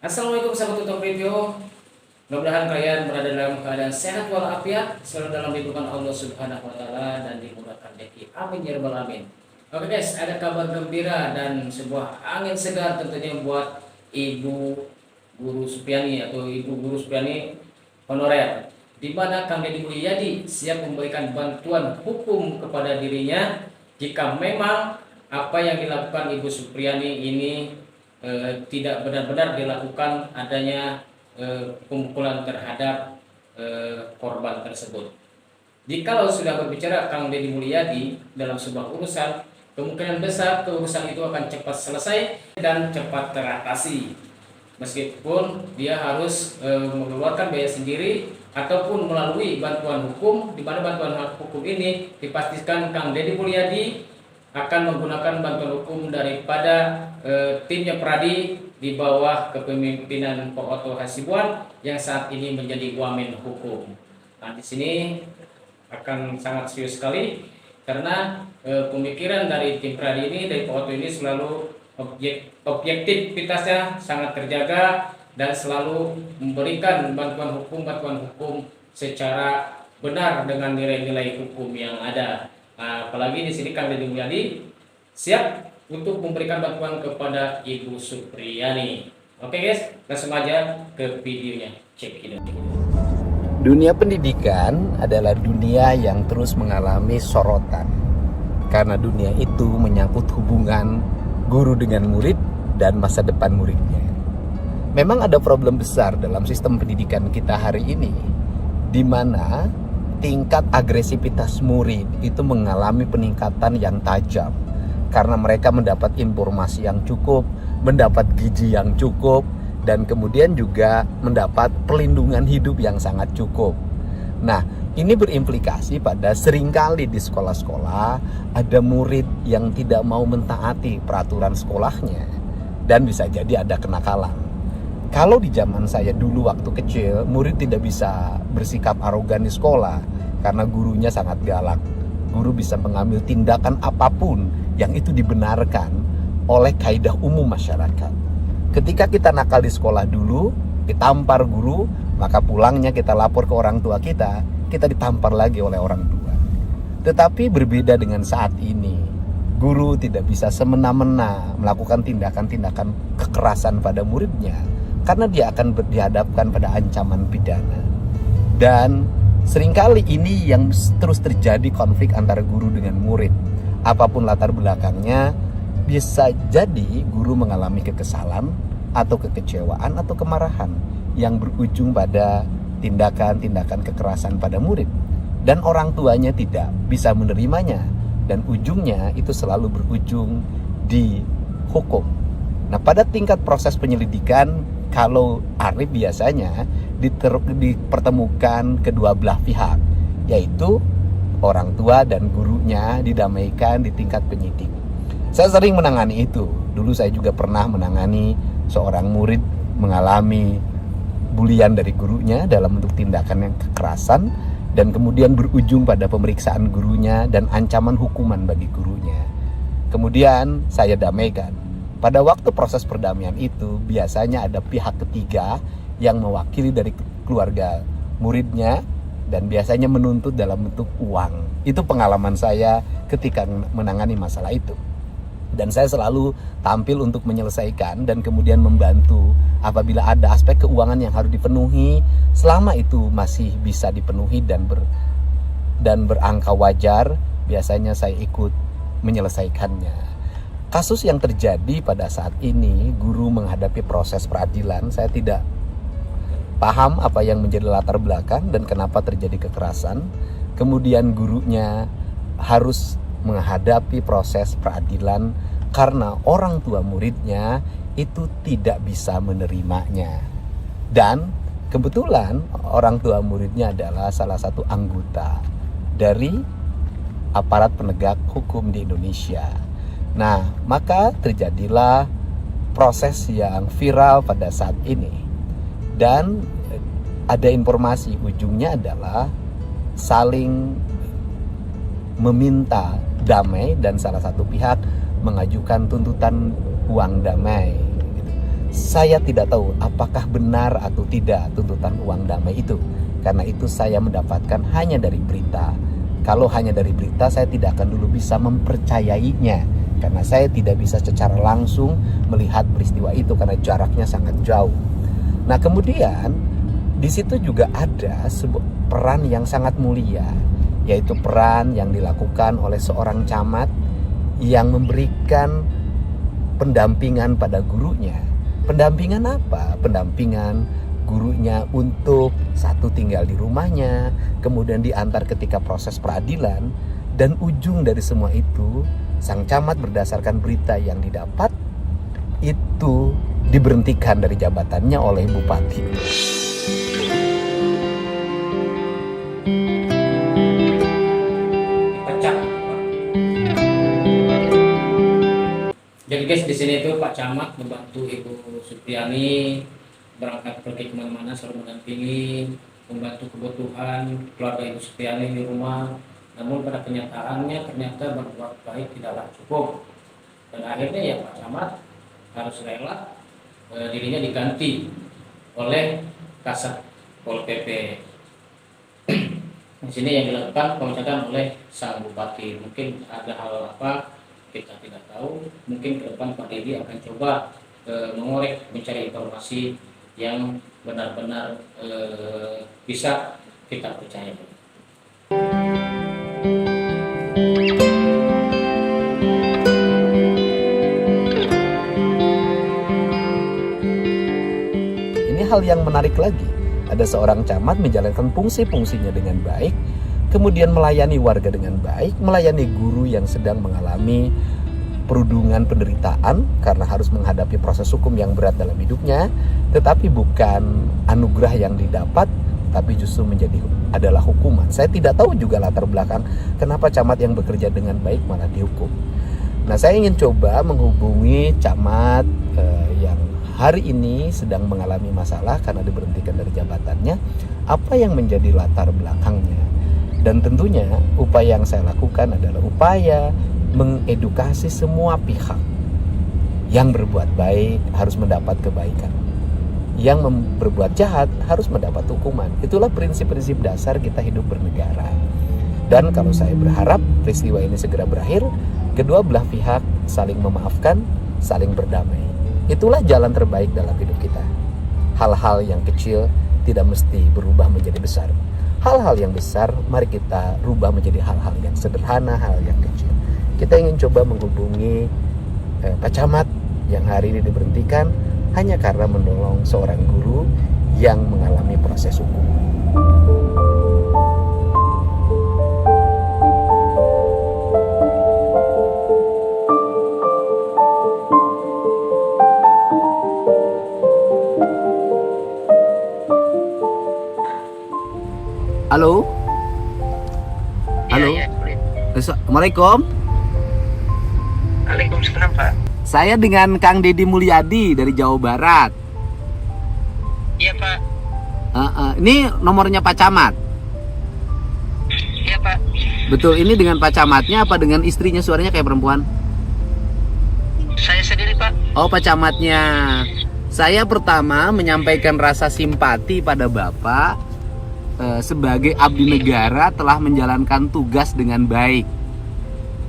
Assalamualaikum sahabat Tutor Video. Mudah-mudahan kalian berada dalam keadaan sehat walafiat, selalu dalam lindungan Allah Subhanahu wa taala dan dimudahkan rezeki. Amin ya rabbal alamin. Oke guys, ada kabar gembira dan sebuah angin segar tentunya buat Ibu Guru Supiani atau Ibu Guru Supiani honorer, di mana Kang Deddy Mulyadi siap memberikan bantuan hukum kepada dirinya jika memang apa yang dilakukan Ibu Supriani ini tidak benar-benar dilakukan adanya pemukulan terhadap korban tersebut. Jikalau sudah berbicara Kang Deddy Mulyadi dalam sebuah urusan, kemungkinan besar urusan itu akan cepat selesai dan cepat teratasi. Meskipun dia harus mengeluarkan biaya sendiri ataupun melalui bantuan hukum, di mana bantuan hukum ini dipastikan Kang Deddy Mulyadi akan menggunakan bantuan hukum daripada timnya Pradi di bawah kepemimpinan Pak Otto Hasibuan yang saat ini menjadi wamen hukum. Nah, di sini akan sangat serius sekali karena pemikiran dari tim Pradi ini, dari Pak Otto ini selalu objektivitasnya sangat terjaga dan selalu memberikan bantuan hukum secara benar dengan nilai-nilai hukum yang ada. Nah, apalagi di sini Kang Deddy Mulyadi siap untuk memberikan bantuan kepada Ibu Supriani. Oke guys, langsung aja ke videonya. Cek ini. Dunia pendidikan adalah dunia yang terus mengalami sorotan karena dunia itu menyangkut hubungan guru dengan murid dan masa depan muridnya. Memang ada problem besar dalam sistem pendidikan kita hari ini, di mana tingkat agresivitas murid itu mengalami peningkatan yang tajam karena mereka mendapat informasi yang cukup, mendapat gizi yang cukup, dan kemudian juga mendapat perlindungan hidup yang sangat cukup. Nah, ini berimplikasi pada seringkali di sekolah-sekolah ada murid yang tidak mau mentaati peraturan sekolahnya dan bisa jadi ada kenakalan. Kalau di zaman saya dulu waktu kecil, murid tidak bisa bersikap arogan di sekolah karena gurunya sangat galak. Guru bisa mengambil tindakan apapun yang itu dibenarkan oleh kaidah umum masyarakat. Ketika kita nakal di sekolah dulu, ditampar guru, maka pulangnya kita lapor ke orang tua kita ditampar lagi oleh orang tua. Tetapi berbeda dengan saat ini, guru tidak bisa semena-mena melakukan tindakan-tindakan kekerasan pada muridnya, karena dia akan dihadapkan pada ancaman pidana. Dan seringkali ini yang terus terjadi konflik antara guru dengan murid. Apapun latar belakangnya, bisa jadi guru mengalami kekesalan atau kekecewaan atau kemarahan yang berujung pada tindakan-tindakan kekerasan pada murid. Dan orang tuanya tidak bisa menerimanya, dan ujungnya itu selalu berujung di hukum. Nah, pada tingkat proses penyelidikan, kalau arif biasanya dipertemukan kedua belah pihak, yaitu orang tua dan gurunya didamaikan di tingkat penyidik. Saya sering menangani itu. Dulu saya juga pernah menangani seorang murid mengalami bulian dari gurunya dalam bentuk tindakan yang kekerasan, dan kemudian berujung pada pemeriksaan gurunya dan ancaman hukuman bagi gurunya. Kemudian saya damaikan. Pada waktu proses perdamaian itu biasanya ada pihak ketiga yang mewakili dari keluarga muridnya dan biasanya menuntut dalam bentuk uang. Itu pengalaman saya ketika menangani masalah itu. Dan saya selalu tampil untuk menyelesaikan dan kemudian membantu apabila ada aspek keuangan yang harus dipenuhi, selama itu masih bisa dipenuhi dan berangka wajar, biasanya saya ikut menyelesaikannya. Kasus yang terjadi pada saat ini, guru menghadapi proses peradilan, saya tidak paham apa yang menjadi latar belakang dan kenapa terjadi kekerasan. Kemudian gurunya harus menghadapi proses peradilan karena orang tua muridnya itu tidak bisa menerimanya. Dan kebetulan orang tua muridnya adalah salah satu anggota dari aparat penegak hukum di Indonesia. Nah, maka terjadilah proses yang viral pada saat ini. Dan ada informasi ujungnya adalah saling meminta damai dan salah satu pihak mengajukan tuntutan uang damai. Saya tidak tahu apakah benar atau tidak tuntutan uang damai itu. Karena itu saya mendapatkan hanya dari berita. Kalau hanya dari berita, saya tidak akan dulu bisa mempercayainya. Karena saya tidak bisa secara langsung melihat peristiwa itu karena jaraknya sangat jauh. Nah kemudian di situ juga ada sebuah peran yang sangat mulia, yaitu peran yang dilakukan oleh seorang camat yang memberikan pendampingan pada gurunya. Pendampingan apa? Pendampingan gurunya untuk satu tinggal di rumahnya, kemudian diantar ketika proses peradilan, dan ujung dari semua itu sang camat berdasarkan berita yang didapat itu diberhentikan dari jabatannya oleh bupati. Jadi guys, di sini itu Pak Camat membantu Ibu Supriani berangkat pergi kemana-mana, selalu mendampingi, membantu kebutuhan keluarga Ibu Supriani di rumah. Namun pada kenyataannya ternyata berbuat baik tidaklah cukup, dan akhirnya ya Pak Camat harus rela dirinya diganti oleh Kasat Pol PP. Di sini yang dilakukan pemecatan oleh sang bupati. Mungkin ada hal apa kita tidak tahu. Mungkin ke depan Pak Dedi akan coba mengorek, mencari informasi yang benar-benar bisa kita percaya. Ini hal yang menarik lagi. Ada seorang camat menjalankan fungsi-fungsinya dengan baik, kemudian melayani warga dengan baik, melayani guru yang sedang mengalami perundungan penderitaan karena harus menghadapi proses hukum yang berat dalam hidupnya, tetapi bukan anugerah yang didapat, tapi justru adalah hukuman. Saya tidak tahu juga latar belakang kenapa camat yang bekerja dengan baik malah dihukum. Nah, saya ingin coba menghubungi camat yang hari ini sedang mengalami masalah karena diberhentikan dari jabatannya. Apa yang menjadi latar belakangnya? Dan tentunya upaya yang saya lakukan adalah upaya mengedukasi semua pihak. Yang berbuat baik harus mendapat kebaikan, yang berbuat jahat harus mendapat hukuman. Itulah prinsip-prinsip dasar kita hidup bernegara. Dan kalau saya berharap peristiwa ini segera berakhir, kedua belah pihak saling memaafkan, saling berdamai. Itulah jalan terbaik dalam hidup kita. Hal-hal yang kecil tidak mesti berubah menjadi besar. Hal-hal yang besar mari kita rubah menjadi hal-hal yang sederhana, hal yang kecil. Kita ingin coba menghubungi Pak Camat yang hari ini diberhentikan hanya karena menolong seorang guru yang mengalami proses hukum. Halo? Halo? Iya. Assalamualaikum. Waalaikumsalam, Pak. Saya dengan Kang Dedi Mulyadi dari Jawa Barat. Iya, Pak. Ini nomornya Pak Camat. Iya, Pak. Betul, ini dengan Pak Camatnya apa dengan istrinya? Suaranya kayak perempuan. Saya sendiri, Pak. Oh, Pak Camatnya. Saya pertama menyampaikan rasa simpati pada Bapak sebagai abdi negara telah menjalankan tugas dengan baik,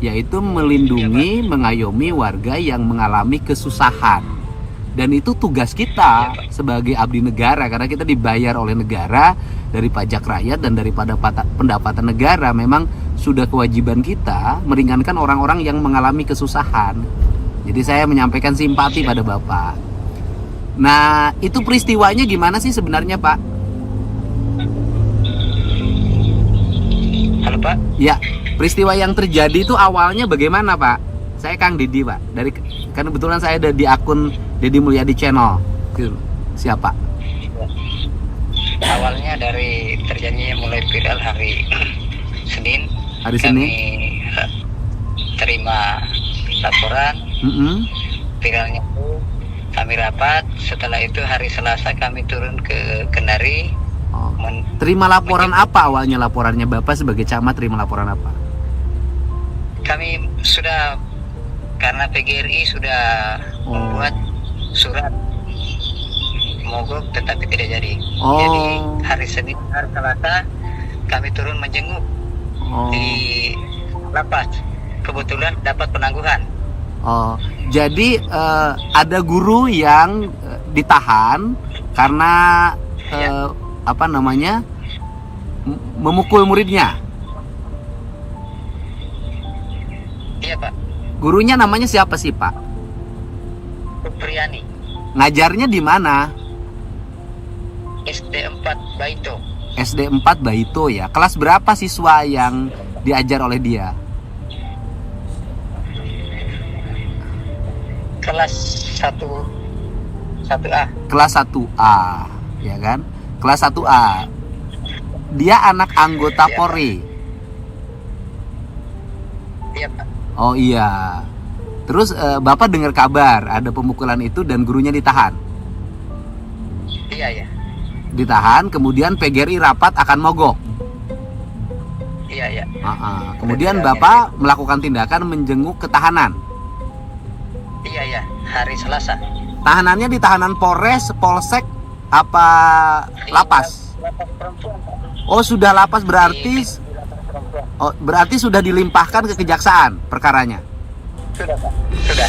yaitu melindungi, mengayomi warga yang mengalami kesusahan. Dan itu tugas kita sebagai abdi negara, karena kita dibayar oleh negara dari pajak rakyat dan daripada pendapatan negara. Memang sudah kewajiban kita meringankan orang-orang yang mengalami kesusahan. Jadi saya menyampaikan simpati pada Bapak. Nah, itu peristiwanya gimana sih sebenarnya, Pak? Halo, Pak. Ya, peristiwa yang terjadi itu awalnya bagaimana, Pak? Saya Kang Dedi, Pak. Karena kebetulan saya ada di akun Dedi Mulyadi Channel. Siapa? Awalnya dari terjadinya mulai viral hari Senin. Hari Senin. Kami terima laporan. Viralnya itu kami rapat. Setelah itu hari Selasa kami turun ke Kendari. Terima laporan apa awalnya? Laporannya Bapak sebagai camat terima laporan apa? Kami sudah, karena PGRI sudah membuat surat mogok tetapi tidak jadi. Oh. Jadi hari Senin, hari Selasa kami turun menjenguk Oh. di lapas. Kebetulan dapat penangguhan. Oh, jadi ada guru yang ditahan karena apa namanya memukul muridnya. Iya Pak, Gurunya namanya siapa sih Pak? Supriyani, Ngajarnya di mana? SD 4 Baito. SD 4 Baito ya. Kelas berapa siswa yang diajar oleh dia? Kelas 1A. Kelas 1A, ya kan? Kelas 1A. Dia anak anggota Iya, Pak. Polri. Iya Pak. Oh iya. Terus Bapak dengar kabar ada pemukulan itu dan gurunya ditahan. Iya ya. Ditahan, kemudian PGRI rapat akan mogok. Iya ya. Kemudian Bapak melakukan tindakan menjenguk ketahanan. Iya ya. Hari Selasa. Tahanannya di tahanan Polres, Polsek, apa lapas? Lapas perempuan Pak. Oh sudah lapas berarti. Di lapas perempuan. Oh berarti sudah dilimpahkan ke kejaksaan perkaranya. Sudah Pak. Sudah.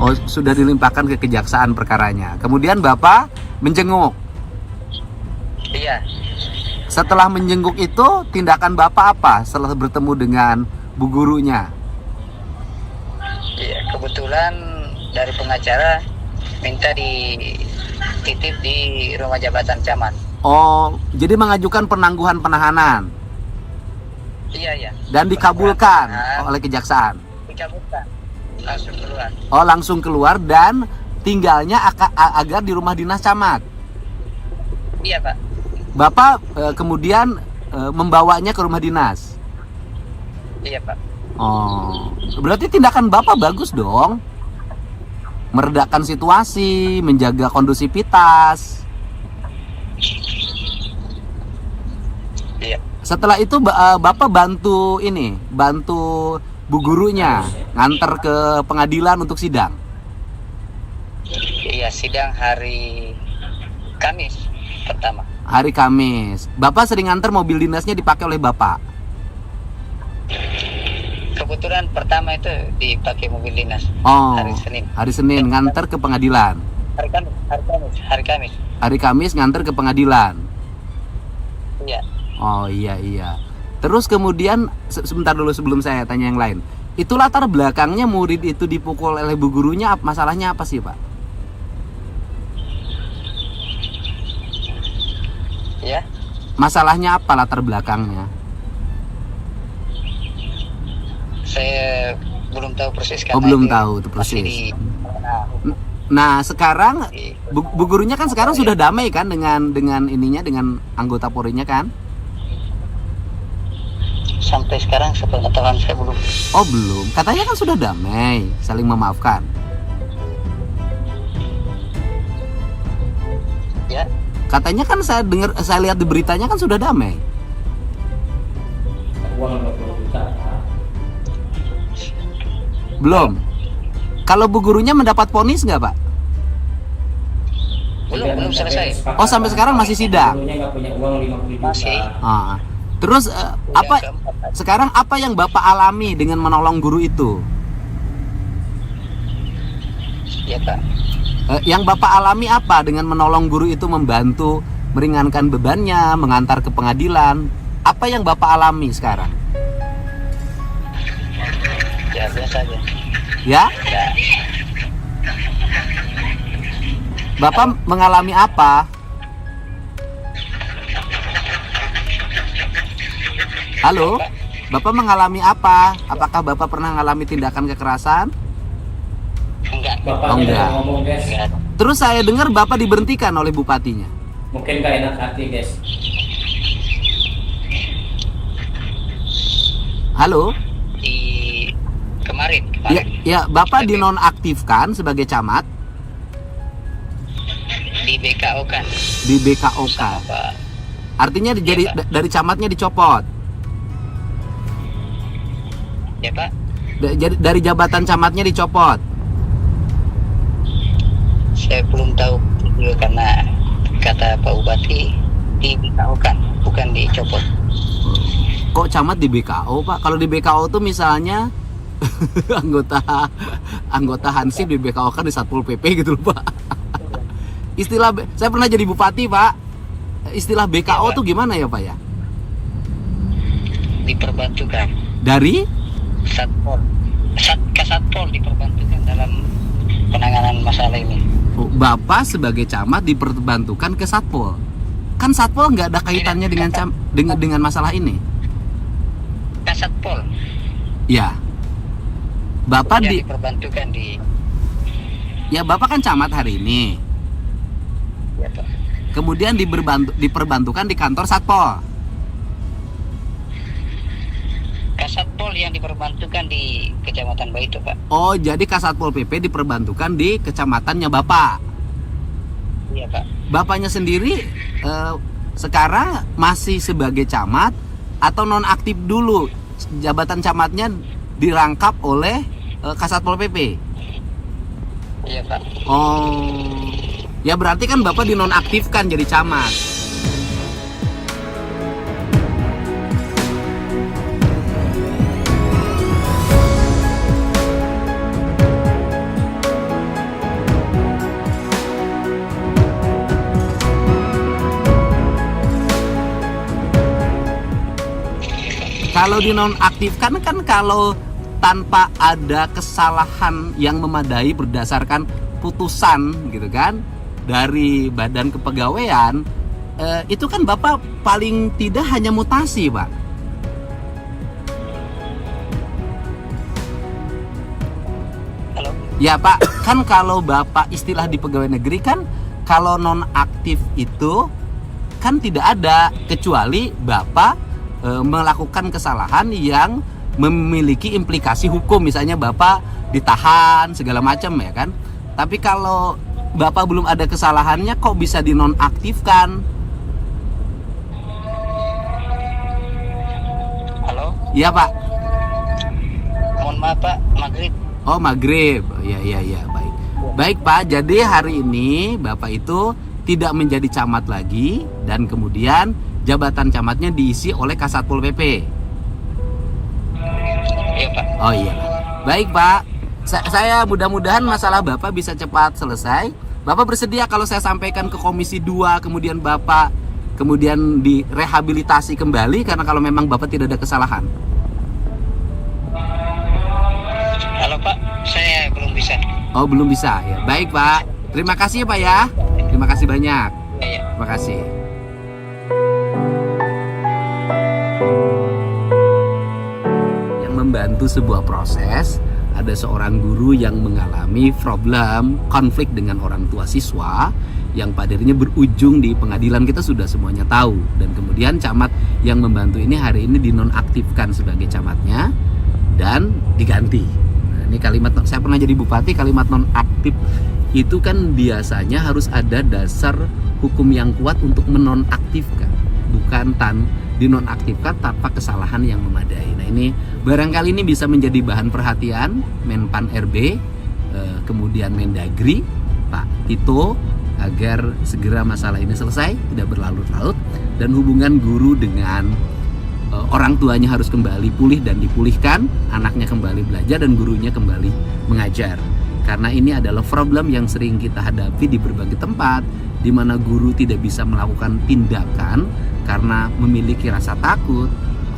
Oh sudah dilimpahkan ke kejaksaan perkaranya. Kemudian Bapak menjenguk. Iya. Setelah menjenguk itu tindakan Bapak apa setelah bertemu dengan bu gurunya? Iya, kebetulan dari pengacara minta dititip di rumah jabatan camat. Oh, jadi mengajukan penangguhan penahanan Iya ya. dan dikabulkan Penahanan, oleh kejaksaan. dikabulkan. Langsung keluar. Oh, langsung keluar dan tinggalnya agar di rumah dinas camat. Iya Pak. Bapak kemudian membawanya ke rumah dinas. Iya Pak. Oh, berarti tindakan Bapak bagus dong. Meredakan situasi, menjaga kondusivitas. Iya. Setelah itu Bapak bantu bu gurunya nganter ke pengadilan untuk sidang. Iya, sidang hari Kamis pertama. Hari Kamis. Bapak sering nganter mobil dinasnya dipakai oleh Bapak. Kebetulan pertama itu dipakai mobil dinas. Oh, Hari Senin. hari Senin nganter ke pengadilan. Hari Kamis. Nganter ke pengadilan. Iya. Oh iya. Terus kemudian sebentar dulu sebelum saya tanya yang lain. Itu latar belakangnya murid itu dipukul oleh bu gurunya, masalahnya apa sih Pak? Ya. Masalahnya apa latar belakangnya? Saya belum tahu persis Oh karena belum itu tahu itu masih persis. di- Nah sekarang di- bu gurunya kan sekarang sudah damai kan dengan dengan anggota Polri-nya kan? sampai sekarang sepengetahuan saya belum. Oh belum. Katanya kan sudah damai, saling memaafkan. Ya. Katanya kan saya lihat di beritanya kan sudah damai. Uang 50 juta. Belum. Kalau bu gurunya mendapat vonis nggak Pak? Belum selesai. Oh, sampai sekarang masih sidang? Gurunya nggak punya uang 50 juta. Masih. Terus apa Keempat. sekarang apa yang Bapak alami dengan menolong guru itu? Ya Pak. Yang Bapak alami apa dengan menolong guru itu, membantu meringankan bebannya, mengantar ke pengadilan? Apa yang Bapak alami sekarang? Ya biasa aja. Ya? Ya. Bapak mengalami apa? Halo? Bapak mengalami apa? Apakah Bapak pernah mengalami tindakan kekerasan? Enggak. Bapak Oh, enggak. ngomong guys. Enggak. Terus saya dengar Bapak diberhentikan oleh bupatinya. Mungkin nggak enak hati guys. Halo? Di kemarin. Ya, Bapak dinonaktifkan sebagai camat Di BKO kan. di BKO kan. Pak. Artinya jadi Pak. dari camatnya dicopot. Ya Pak, Jadi dari jabatan camatnya dicopot. saya belum tahu juga karena kata Pak Bupati di BKO kan, bukan dicopot. Kok camat di BKO, Pak? Kalau di BKO tuh misalnya anggota Hansip di BKO kan di Satpol PP gitu loh, Pak. Saya pernah jadi bupati, Pak. Istilah BKO Ya, Pak. tuh gimana ya, Pak ya? Diperbantukan. Dari Satpol. Kasatpol diperbantukan dalam penanganan masalah ini. Bapak sebagai camat diperbantukan ke Satpol. Kan Satpol nggak ada kaitannya dengan masalah ini. Kasatpol Ya. Bapak yang diperbantukan di. Ya Bapak kan camat hari ini. Ya Pak. Kemudian diperbantukan di kantor Satpol. Kasatpol yang diperbantukan di Kecamatan Baitu, Pak. Oh, jadi Kasatpol PP diperbantukan di kecamatannya Bapak. Iya, Pak. Bapaknya sendiri sekarang masih sebagai camat atau nonaktif dulu? Jabatan camatnya dirangkap oleh Kasatpol PP. Iya, Pak. Oh. Ya berarti kan Bapak dinonaktifkan jadi camat. Kalau dinonaktifkan kan kalau tanpa ada kesalahan yang memadai berdasarkan putusan gitu kan dari Badan Kepegawaian, itu kan Bapak paling tidak hanya mutasi, Pak. Halo. Ya Pak, kan kalau Bapak istilah di pegawai negeri kan kalau nonaktif itu kan tidak ada kecuali Bapak melakukan kesalahan yang memiliki implikasi hukum, misalnya Bapak ditahan segala macam ya kan. Tapi kalau Bapak belum ada kesalahannya kok bisa dinonaktifkan? Halo. Iya Pak. Mohon maaf, Pak. Maghrib. Oh maghrib. Ya baik. Baik Pak. Jadi hari ini Bapak itu tidak menjadi camat lagi dan kemudian jabatan camatnya diisi oleh Kasatpol PP. Iya, Pak. Oh iya. Baik Pak. Saya mudah-mudahan masalah Bapak bisa cepat selesai. Bapak bersedia kalau saya sampaikan ke Komisi 2 kemudian Bapak kemudian direhabilitasi kembali karena kalau memang Bapak tidak ada kesalahan. Halo, Pak. Saya belum bisa. Oh belum bisa ya. Baik Pak. Terima kasih Pak ya. Terima kasih banyak. Iya. Terima kasih. Yang membantu sebuah proses, ada seorang guru yang mengalami problem konflik dengan orang tua siswa yang pada akhirnya berujung di pengadilan, kita sudah semuanya tahu. Dan kemudian camat yang membantu ini hari ini dinonaktifkan sebagai camatnya dan diganti. Nah, ini kalimat, saya pernah jadi bupati, kalimat nonaktif itu kan biasanya harus ada dasar hukum yang kuat untuk menonaktifkan, bukan dinonaktifkan tanpa kesalahan yang memadai. Nah ini barangkali ini bisa menjadi bahan perhatian Menpan RB, kemudian Mendagri Pak Tito, agar segera masalah ini selesai, tidak berlarut-larut, dan hubungan guru dengan orang tuanya harus kembali pulih dan dipulihkan, anaknya kembali belajar dan gurunya kembali mengajar. Karena ini adalah problem yang sering kita hadapi di berbagai tempat, di mana guru tidak bisa melakukan tindakan karena memiliki rasa takut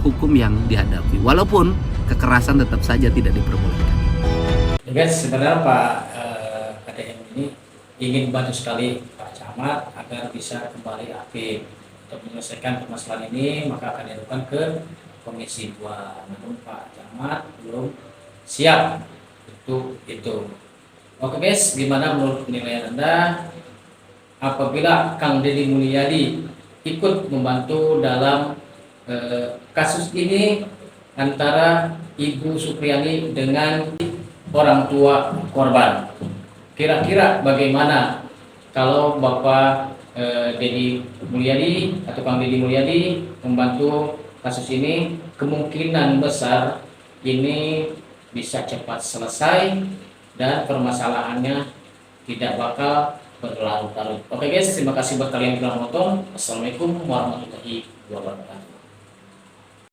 hukum yang dihadapi. Walaupun kekerasan tetap saja tidak diperbolehkan. Ya guys, sebenarnya Pak KDM ini ingin bantu sekali Pak Camat agar bisa kembali aktif untuk menyelesaikan permasalahan ini, maka akan diadukan ke Komisi 2. Namun Pak Camat belum siap untuk itu. Oke guys, gimana menurut penilaian Anda apabila Kang Deddy Mulyadi ikut membantu dalam kasus ini antara Ibu Supriyani dengan orang tua korban? Kira-kira bagaimana kalau Bapak Dedi Mulyadi atau Kang Dedi Mulyadi membantu kasus ini, kemungkinan besar ini bisa cepat selesai dan permasalahannya tidak bakal berlarut-larut. Oke guys, terima kasih buat kalian yang telah menonton. Assalamualaikum warahmatullahi wabarakatuh.